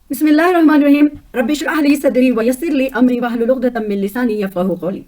बिस्मिल्लाहिर्रहमानिर्रहीम रब्बि इश्रह ली सदरी वयस्सिर ली अमरी वहलुल उक़दतम मिन लिसानी यफ़क़हू क़ौली।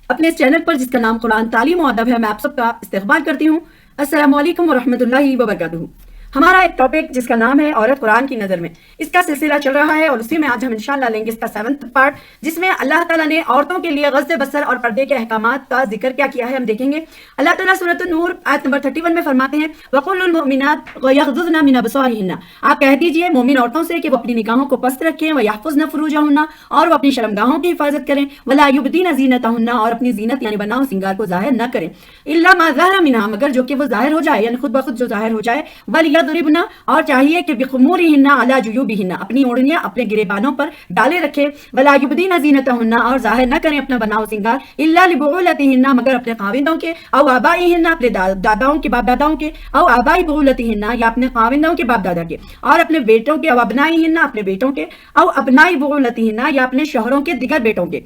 अपने इस चैनल पर जिसका नाम कुरान तालीम और अदब है, मैं आप सबका इस्तक़बाल करती हूँ। अस्सलामु अलैकुम व रहमतुल्लाहि व बरकातुहू। हमारा एक टॉपिक जिसका नाम है औरत कुरान की नज़र में, इसका सिलसिला चल रहा है और उसी में आज हम इंशाअल्लाह लेंगे इसका 7th पार्ट, जिसमें अल्लाह ताला ने औरतों के लिए ग़ज़्व बसर और पर्दे के अहकामात का जिक्र क्या किया है हम देखेंगे। अल्लाह ताला सूरत नूर आयत नंबर 31 में फरमाते हैं वक़ुल्लिल मुमिनात यग़ज़ुज़्ना मिन अबसारिहिन्ना, आप कह दीजिए मोमिन औरतों से कि वो अपनी निगाहों को पस्त रखें, व यहफ़ुज़्न फ़ुरूजहुन्ना, और वो अपनी शर्मगाहों की हिफाजत करें, वला युब्दीना ज़ीनतहुन्ना, और अपनी ज़ीनत यानी बनाओ सिंगार को ज़ाहिर न करें, इल्ला मा ज़हरा मिन्हा, मगर जो कि वो ज़ाहिर हो जाए यानी खुद ब खुद जो ज़ाहिर हो जाए, वलियज़रिबना, और चाहिए कि बिखुमूरिहिन्ना अला जुयूबिहिन्ना, अपनी ओढ़नियां अपने गिरेबानों पर डाले रखे, वला युब्दीना ज़ीनतहुन्ना, और ज़ाहिर न करें अपना बनाओ सिंगार, इल्ला लिबुउलतिहिन्ना, मगर अपने खाविंदों के, औ आबाइहिन्ना, अपने दादाओं के बाप दादाओं के, औ आबाई बुउलतिहिन्ना, या अपने खाविंदों के बाप दादा के, और अपने बेटों के, औ अबनाइहिन्ना, अपने बेटों के, औ अबनाई बुउलतिहिन्ना, या अपने शोहरों के दिगर बेटों के,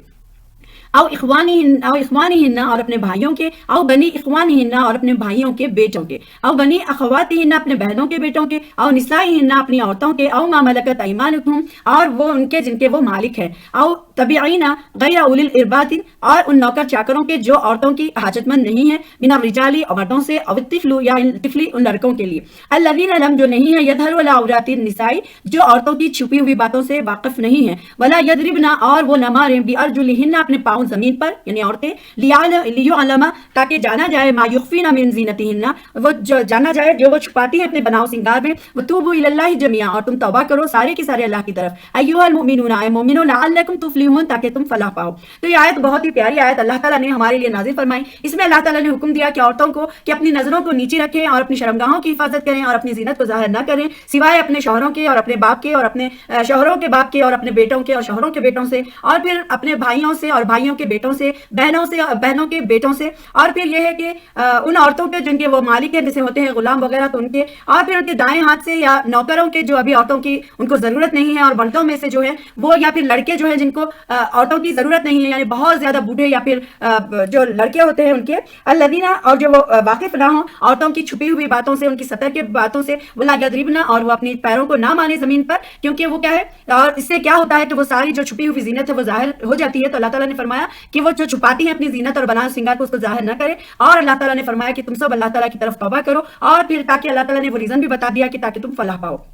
औ इख्वानिहिन्ना, और अपने भाइयों के, औ बनी इख्वानिहिन्ना, और अपने भाइयों के बेटों के, औ बनी अखवातिहिन्ना, अपने बहनों के बेटों के, औ निसाइहिन्ना, अपनी औरतों के, औ मा मलकत अयमानुकुम, और वो उनके जिनके वो मालिक है, औ तबीईना गैर उलिल इरबातिन, और उन नौकर चाकरों के जो औरतों की हाजतमंद नहीं है, बिना रिजाली, और मर्दों से, अव तिफलु, या तिफली उन लड़कों के लिए, अल्लज़ीना लम, जो नहीं है, यज़हरु अला औरातिन निसाई, जो औरतों की छुपी हुई बातों से वाकिफ नहीं है, वला यदरिबना, और वो न मारें, बिअर्जुलिहिन्ना, अपने पाँव जमीन पर यानी औरतें, लियुअलमा, ताकि जाना जाए, मा युख्फीना मिन ज़ीनतिहिन्ना, वो जो जाना जाए जो वो छुपाती है अपने बनाओ सिंगार में, वतूबू इलल्लाहि जमीआ, और तुम तौबा करो सारे के सारे अल्लाह की तरफ, अय्युहल मुमिनूना, ऐ मोमिनो, लअल्लकुम तुफ्लिहून, ताकि तुम फलाह पाओ। तो ये आयत बहुत ही प्यारी आयत अल्लाह ताला ने हमारे लिए नाज़िल फरमाई। इसमें अल्लाह ताला ने हुक्म दिया कि औरतों को कि अपनी नज़रों को नीचे रखें और अपनी शर्मगाहों की हिफाजत करें और अपनी जीनत को ज़ाहिर न करें, सिवाय अपने शौहरों के और अपने बाप के, और अपने शौहरों के बाप के, और अपने बेटों के और शौहरों के बेटों से, और फिर अपने भाइयों से और भाइयों के बेटों से, बहनों से और बहनों के बेटों से, और फिर यह है कि उन औरतों के जिनके वो मालिक हैं, जैसे होते हैं गुलाम वगैरह, तो उनके, और फिर उनके दाएं हाथ से, या नौकरों के जो अभी औरतों की उनको ज़रूरत नहीं है, और मर्दों में से जो है वो, या फिर लड़के जो है जिनको औरतों की ज़रूरत नहीं है, यानी बहुत ज़्यादा बूढ़े या फिर जो लड़के होते हैं उनके, अल्लज़ीना, और जो वो वाकिफ ना हो औरतों की छुपी हुई बातों से, उनकी सतह के बातों से, वला यदरिबना, और वो अपने पैरों को ना माने ज़मीन पर, क्योंकि वो क्या है, और इससे क्या होता है कि वो सारी जो छुपी हुई जीनत है वो ज़ाहिर हो जाती है। तो अल्लाह ताला ने फरमाया कि वो जो छुपाती है अपनी जीनत और बना सिंगार को, उसको ज़ाहिर न करे, और अल्लाह ताला ने फरमाया कि तुम सब अल्लाह ताला की तरफ तौबा करो, और फिर ताकि अल्लाह ताला ने वो रीज़न भी बता दिया कि ताकि तुम फलाह पाओ।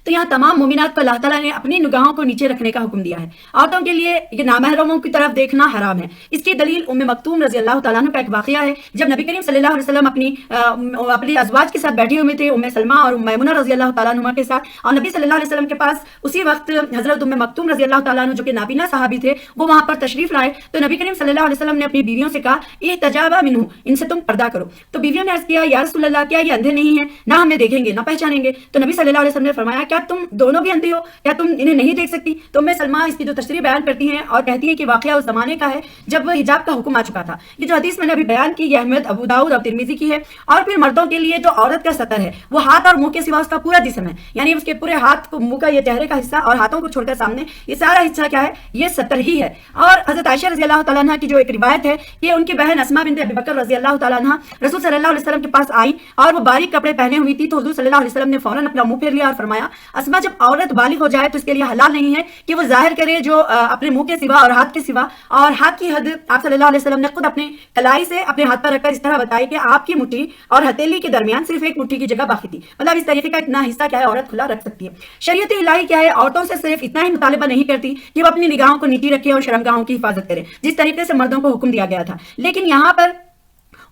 तो यहाँ तमाम मोमिनात को अल्लाह ताला ने अपनी निगाहों को नीचे रखने का हुक्म दिया है। औरतों के लिए ये नामहरमों की तरफ देखना हराम है। इसकी दलील उम्मे मक्तूम रज़ी अल्लाह तआला अन्हा का एक वाक़या है। जब नबी करीम सल्लल्लाहु अलैहि वसल्लम अपनी अज़वाज के साथ बैठे हुए थे, उम्मे सलमा और उम्मे मैमुना रज़ी अल्लाह तआला अन्हुमा के साथ, और नबी सल्लल्लाहु अलैहि वसल्लम के पास उसी वक्त हज़रत उम्मे मक्तूम रज़ी अल्लाह तआला अन्हु, जो कि नाबीना सहाबी थे, वो वहाँ पर तशरीफ़ लाए। तो नबी करीम सल्लल्लाहु अलैहि वसल्लम ने अपनी बीवियों से कहा, इहतजाबा मिन्हु, इनसे तुम पर्दा करो। तो बीवियों ने अर्ज़ किया, या रसूल अल्लाह, क्या ये अंधे नहीं है, ना हमें देखेंगे ना पहचानेंगे? तो नबी सल्लल्लाहु अलैहि वसल्लम ने फरमाया, क्या तुम दोनों भी अंधे हो, क्या तुम इन्हें नहीं देख सकती? तो उम्मे सलमा इसकी जो तशरीह बयान करती हैं और कहती हैं कि वाक़या उस ज़माने का है जब हिजाब का हुक्म आ चुका था। ये जो हदीस मैंने अभी बयान की, ये अहमद, अबू दाऊद और तिरमिज़ी की है। और फिर मर्दों के लिए जो औरत का सतर है वो हाथ और मुंह के सिवा उसका पूरा जिस्म है, यानी उसके पूरे हाथ को, मुंह का ये चेहरे का हिस्सा और हाथों को छोड़कर सामने ये सारा हिस्सा क्या है, ये सतर ही है। और हज़रत आयशा रज़ी अल्लाह तआला अन्हा की जो एक रिवायत है कि उनकी बहन अस्मा बिन्त अबी बकर रज़ी अल्लाह तआला अन्हा रसूल सल्लल्लाहु अलैहि वसल्लम के पास आई और वो बारीक कपड़े पहने हुई थी। तो हुज़ूर सल्लल्लाहु अलैहि वसल्लम ने फौरन अपना मुंह फेर लिया और फरमाया, अस्मा, जब औरत बालिग हो जाए तो इसके लिए हलाल नहीं है कि वो जाहिर करे जो अपने मुंह के सिवा और हाथ के सिवा। और हाथ की हद आप सल्लल्लाहु अलैहि वसल्लम ने खुद अपने कलाई से अपने हाथ पर रखकर इस तरह बताई कि आपकी मुट्ठी और हथेली के दरमियान सिर्फ एक मुट्ठी की जगह बाकी थी। मतलब इस तरीके का इतना हिस्सा क्या है, औरत खुला रख सकती है। शरीयत इलाही क्या है, औरतों से सिर्फ इतना ही मुतालिबा नहीं करती कि वो अपनी निगाहों को नीची रखे और शर्मगाहों की हिफाजत करे, जिस तरीके से मर्दों को हुक्म दिया गया था। लेकिन यहाँ पर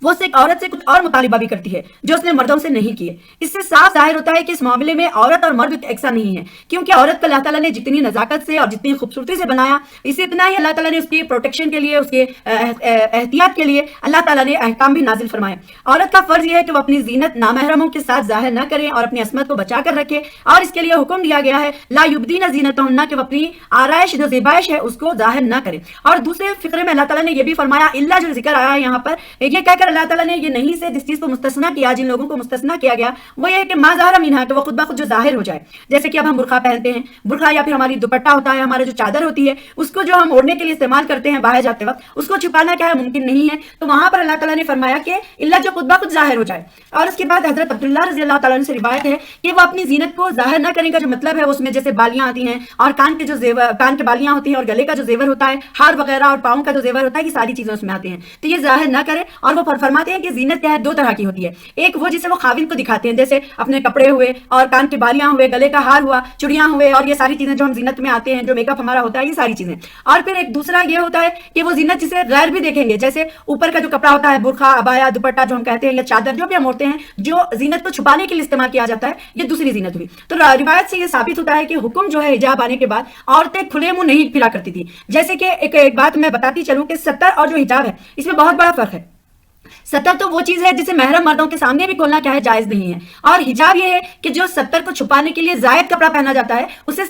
वो सिर्फ औरत से कुछ और मुतालिबा भी करती है जो उसने मर्दों से नहीं किए। इससे साफ जाहिर होता है कि इस मामले में औरत और मर्द एक सा नहीं है, क्योंकि औरत को अल्लाह ताला ने जितनी नजाकत से और जितनी खूबसूरती से बनाया, इसी इतना ही अल्लाह ताला ने उसकी प्रोटेक्शन के लिए, उसके एहतियात के लिए अल्लाह ताला ने अहकाम भी नाजिल फरमाए। औरत का फर्ज यह है कि वो अपनी जीनत नामहरमों के साथ जाहिर न करे और अपनी असमत को बचा कर रखे, और इसके लिए हुक्म दिया गया है ला युब्दीना ज़ीनतहुन्ना, कि वो अपनी आराइश जो ज़ेबाइश है उसको जाहिर न करे। और दूसरे फिक्रे में अल्लाह ताला ने यह भी फरमाया, इल्ला जो जिक्र आया है यहाँ पर, यह कहकर اللہ تعالیٰ نے یہ نہیں سے جس چیز کو مستثنا کیا، جن لوگوں کو مستثنا کیا گیا وہ یہ کہ ما ظاہر منہا، کہ وہ خود بخود جو ظاہر ہو جائے. جیسے کہ اب ہم برقع پہنتے ہیں، برقع یا پھر ہماری دوپٹہ ہوتا ہے، ہمارا جو چادر ہوتی ہے، اس کو جو ہم اوڑھنے کے لیے استعمال کرتے ہیں باہر جاتے وقت، اس کو چھپانا کیا ہے ممکن نہیں ہے. تو وہاں پر اللہ تعالیٰ نے فرمایا کہ اللہ جو خود بخود ظاہر ہو جائے. اور اس کے بعد حضرت عبداللہ رضی اللہ تعالیٰ عنہ سے روایت ہے کہ وہ اپنی زینت کو ظاہر نہ کرنے کا جو مطلب ہے اس میں جیسے بالیاں آتی ہیں اور کان کے جو زیور، کان کے بالیاں ہوتی ہیں اور گلے کا جو زیور ہوتا ہے، ہار وغیرہ اور پاؤں کا جو زیور ہوتا ہے، یہ ساری چیزیں اس میں آتی ہیں. تو یہ ظاہر نہ کرے. اور وہ فرماتے ہیں کہ زینت کیا ہے، دو طرح کی ہوتی ہے. ایک وہ جسے وہ خاوند کو دکھاتے ہیں، جیسے اپنے کپڑے ہوئے اور کان کی بالیاں ہوئے، گلے کا ہار ہوا، چڑیاں ہوئے، اور یہ ساری چیزیں جو ہم زینت میں آتے ہیں، جو میک اپ ہمارا ہوتا ہے، یہ ساری چیزیں. اور پھر ایک دوسرا یہ ہوتا ہے کہ وہ زینت جسے غیر بھی دیکھیں گے، جیسے اوپر کا جو کپڑا ہوتا ہے، برقع، عبایا، دوپٹہ جو ہم کہتے ہیں، یا چادر جو بھی ہم اوڑھتے ہیں، جو زینت کو چھپانے کے لیے استعمال کیا جاتا ہے، یہ دوسری زینت ہوئی. تو روایت سے یہ ثابت ہوتا ہے کہ حکم جو ہے حجاب آنے کے بعد عورتیں کھلے منہ نہیں پھرا کرتی تھی. جیسے کہ ایک بات میں بتاتی چلوں کہ ستر اور جو حجاب ہے اس میں بہت بڑا فرق ہے. ستر تو وہ چیز ہے جسے محرم مردوں کے سامنے بھی کھولنا کیا ہے جائز نہیں ہے. اور حجاب یہ ہے کہ جو ستر کو چھپانے کے لیے زائد کپڑا پہنا جاتا ہے اسے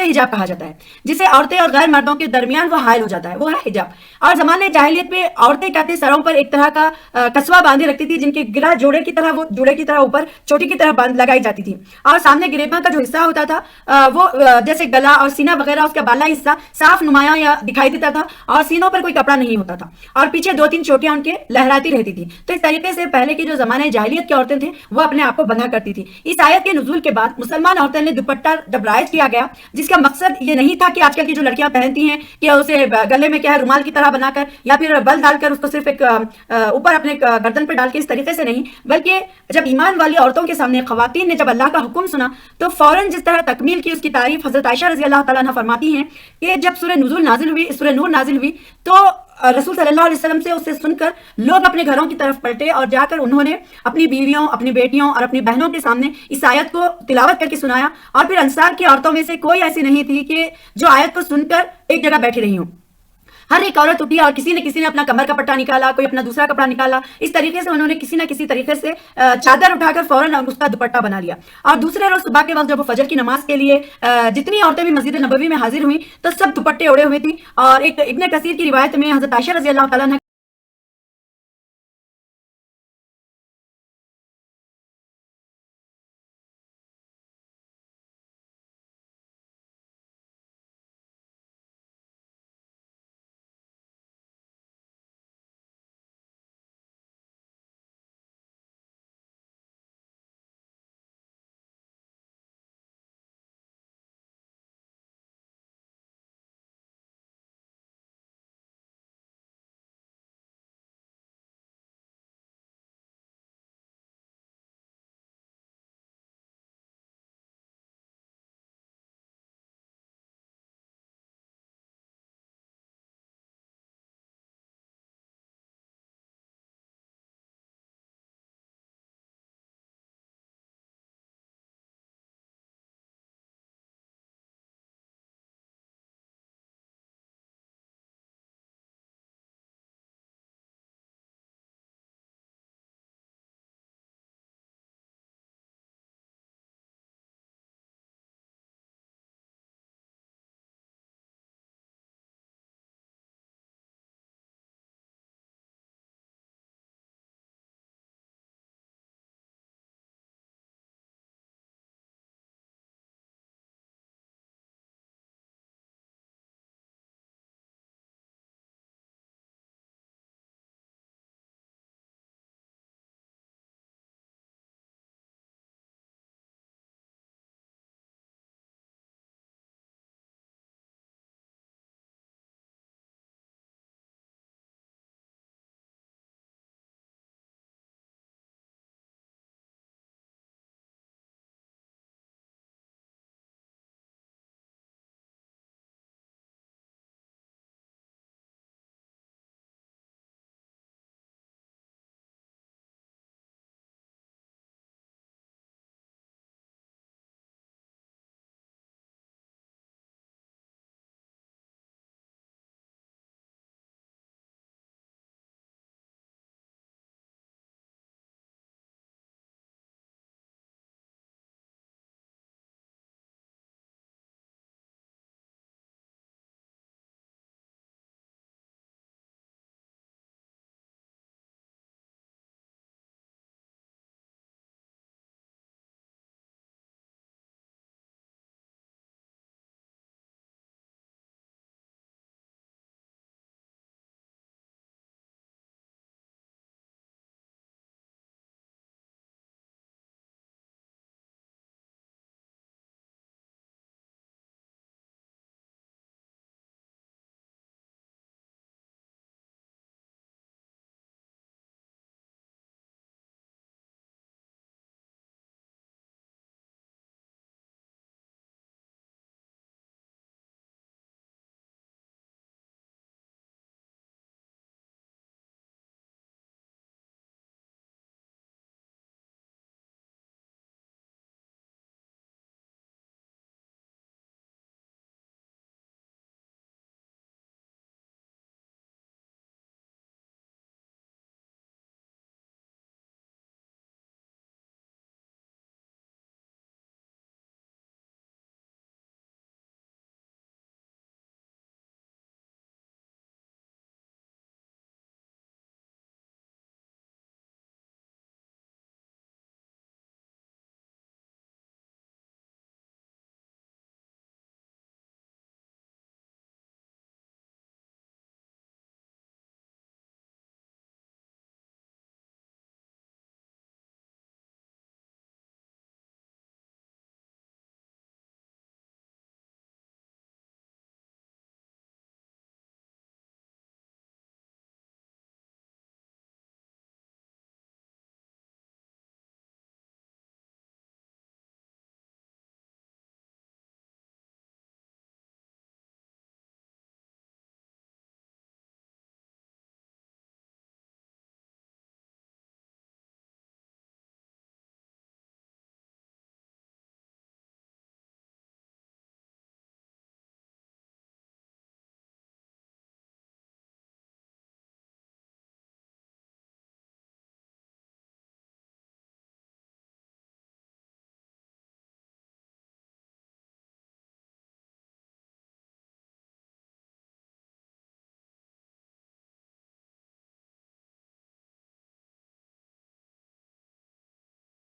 حجاب کہا جاتا ہے، جسے عورتیں اور غیر مردوں کے درمیان وہ حائل ہو جاتا ہے، وہ ہے حجاب. اور زمانے جاہلیت میں عورتیں کہتے سروں پر ایک طرح کا کسوہ باندھے رکھتی تھی، جن کے گرہ جوڑے کی طرح اوپر چوٹی کی طرح لگائی جاتی تھی. اور سامنے گریباں کا جو حصہ ہوتا تھا وہ جیسے گلا اور سینہ وغیرہ، اس کا بالا حصہ صاف نمایاں یا دکھائی دیتا تھا، اور سینوں پر کوئی کپڑا نہیں ہوتا تھا، اور پیچھے 2-3 چوٹیاں ان کے لہراتی رہتی تھی. تو اس طریقے سے پہلے کی جو زمانے جاہلیت کی عورتیں تھیں وہ اپنے آپ کو بندھا کرتی تھی. اس آیت کے نزول کے بعد مسلمان عورتوں نے دوپٹہ جب رائج کیا گیا، جس کا مقصد یہ نہیں تھا کہ آج کل کی جو لڑکیاں پہنتی ہیں کہ اسے گلے میں کیا ہے رومال کی طرح بنا کر یا پھر بل ڈال کر اس کو صرف ایک اوپر اپنے گردن پہ ڈال کے، اس طریقے سے نہیں، بلکہ جب ایمان والی عورتوں کے سامنے خواتین نے جب اللہ کا حکم سنا تو فوراً جس طرح تکمیل کی. اس کی تعریف حضرت عائشہ رضی اللہ تعالیٰ عنہ فرماتی ہیں کہ جب سورہ نور نازل ہوئی تو رسول صلی اللہ علیہ وسلم سے اسے سن کر لوگ اپنے گھروں کی طرف پلٹے اور جا کر انہوں نے اپنی بیویوں، اپنی بیٹیوں اور اپنی بہنوں کے سامنے اس آیت کو تلاوت کر کے سنایا. اور پھر انصار کی عورتوں میں سے کوئی ایسی نہیں تھی کہ جو آیت کو سن کر ایک جگہ بیٹھی رہی ہوں. ہر ایک عورت اٹھی اور کسی نے اپنا کمر کا پٹا نکالا، کوئی اپنا دوسرا کپڑا نکالا. اس طریقے سے انہوں نے کسی نہ کسی طریقے سے چادر اٹھا کر فوراً اس کا دوپٹہ بنا لیا. اور دوسرے روز صبح کے وقت جب وہ فجر کی نماز کے لیے جتنی عورتیں بھی مسجد نبوی میں حاضر ہوئیں تو سب دوپٹے اوڑے ہوئے تھی. اور ایک ابن کثیر کی روایت میں حضرت عائشہ رضی اللہ تعالیٰ عنہ